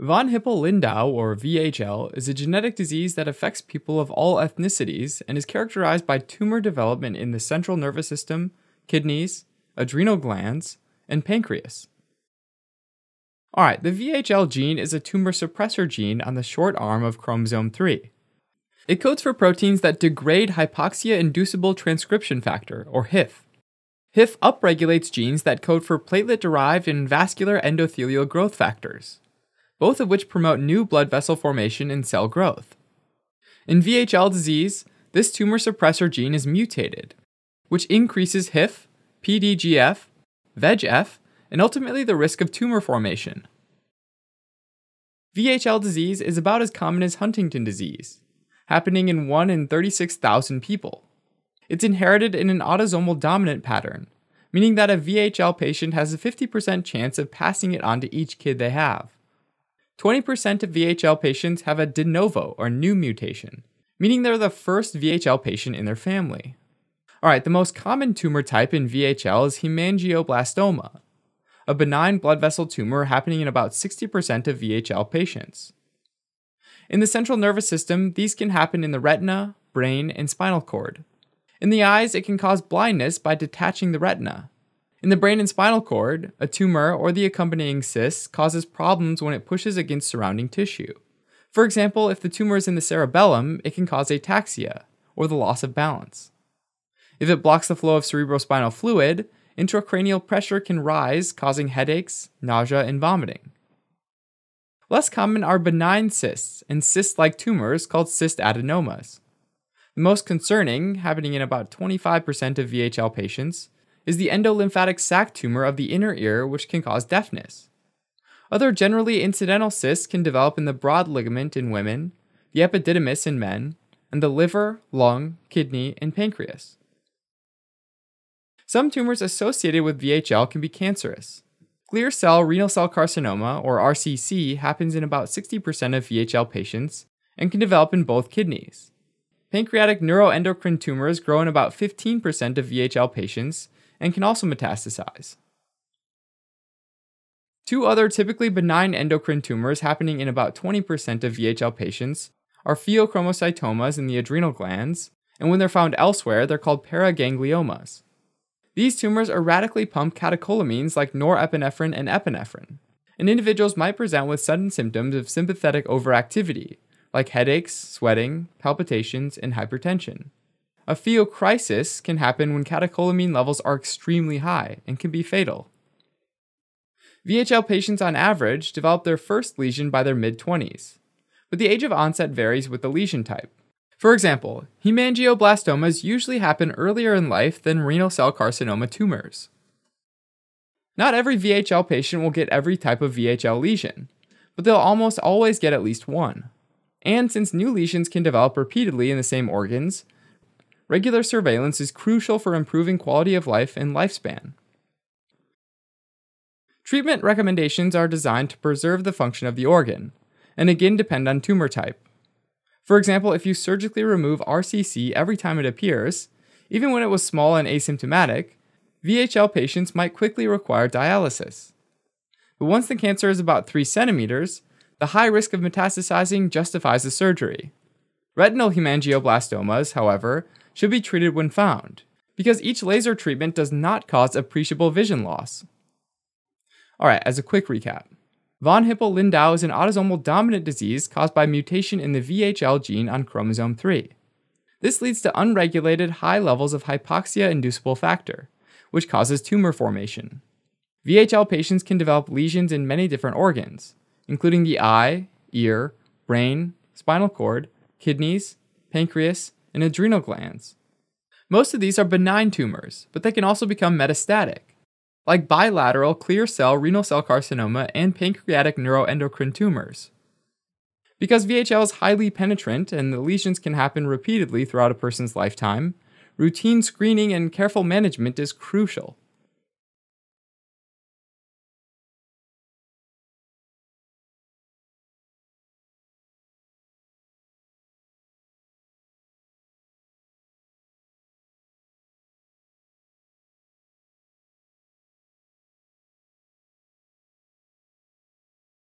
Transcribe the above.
Von Hippel-Lindau, or VHL, is a genetic disease that affects people of all ethnicities and is characterized by tumor development in the central nervous system, kidneys, adrenal glands, and pancreas. Alright, the VHL gene is a tumor suppressor gene on the short arm of chromosome 3. It codes for proteins that degrade hypoxia-inducible transcription factor, or HIF. HIF upregulates genes that code for platelet-derived and vascular endothelial growth factors, both of which promote new blood vessel formation and cell growth. In VHL disease, this tumor suppressor gene is mutated, which increases HIF, PDGF, VEGF, and ultimately the risk of tumor formation. VHL disease is about as common as Huntington disease, happening in 1 in 36,000 people. It's inherited in an autosomal dominant pattern, meaning that a VHL patient has a 50% chance of passing it on to each kid they have. 20% of VHL patients have a de novo or new mutation, meaning they're the first VHL patient in their family. Alright, the most common tumor type in VHL is hemangioblastoma, a benign blood vessel tumor happening in about 60% of VHL patients. In the central nervous system, these can happen in the retina, brain, and spinal cord. In the eyes, it can cause blindness by detaching the retina. In the brain and spinal cord, a tumor or the accompanying cyst causes problems when it pushes against surrounding tissue. For example, if the tumor is in the cerebellum, it can cause ataxia, or the loss of balance. If it blocks the flow of cerebrospinal fluid, intracranial pressure can rise, causing headaches, nausea, and vomiting. Less common are benign cysts and cyst-like tumors called cystadenomas. The most concerning, happening in about 25% of VHL patients, is the endolymphatic sac tumor of the inner ear, which can cause deafness. Other generally incidental cysts can develop in the broad ligament in women, the epididymis in men, and the liver, lung, kidney, and pancreas. Some tumors associated with VHL can be cancerous. Clear cell renal cell carcinoma, or RCC, happens in about 60% of VHL patients and can develop in both kidneys. Pancreatic neuroendocrine tumors grow in about 15% of VHL patients and can also metastasize. Two other typically benign endocrine tumors happening in about 20% of VHL patients are pheochromocytomas in the adrenal glands, and when they're found elsewhere, they're called paragangliomas. These tumors erratically pump catecholamines like norepinephrine and epinephrine, and individuals might present with sudden symptoms of sympathetic overactivity, like headaches, sweating, palpitations, and hypertension. A pheochrisis can happen when catecholamine levels are extremely high and can be fatal. VHL patients on average develop their first lesion by their mid-20s, but the age of onset varies with the lesion type. For example, hemangioblastomas usually happen earlier in life than renal cell carcinoma tumors. Not every VHL patient will get every type of VHL lesion, but they'll almost always get at least one. And since new lesions can develop repeatedly in the same organs, regular surveillance is crucial for improving quality of life and lifespan. Treatment recommendations are designed to preserve the function of the organ, and again depend on tumor type. For example, if you surgically remove RCC every time it appears, even when it was small and asymptomatic, VHL patients might quickly require dialysis. But once the cancer is about 3 centimeters, the high risk of metastasizing justifies the surgery. Retinal hemangioblastomas, however, should be treated when found, because each laser treatment does not cause appreciable vision loss. Alright, as a quick recap. Von Hippel-Lindau is an autosomal dominant disease caused by mutation in the VHL gene on chromosome 3. This leads to unregulated high levels of hypoxia-inducible factor, which causes tumor formation. VHL patients can develop lesions in many different organs, including the eye, ear, brain, spinal cord, kidneys, pancreas, and adrenal glands. Most of these are benign tumors, but they can also become metastatic, like bilateral clear cell renal cell carcinoma and pancreatic neuroendocrine tumors. Because VHL is highly penetrant and the lesions can happen repeatedly throughout a person's lifetime, routine screening and careful management is crucial.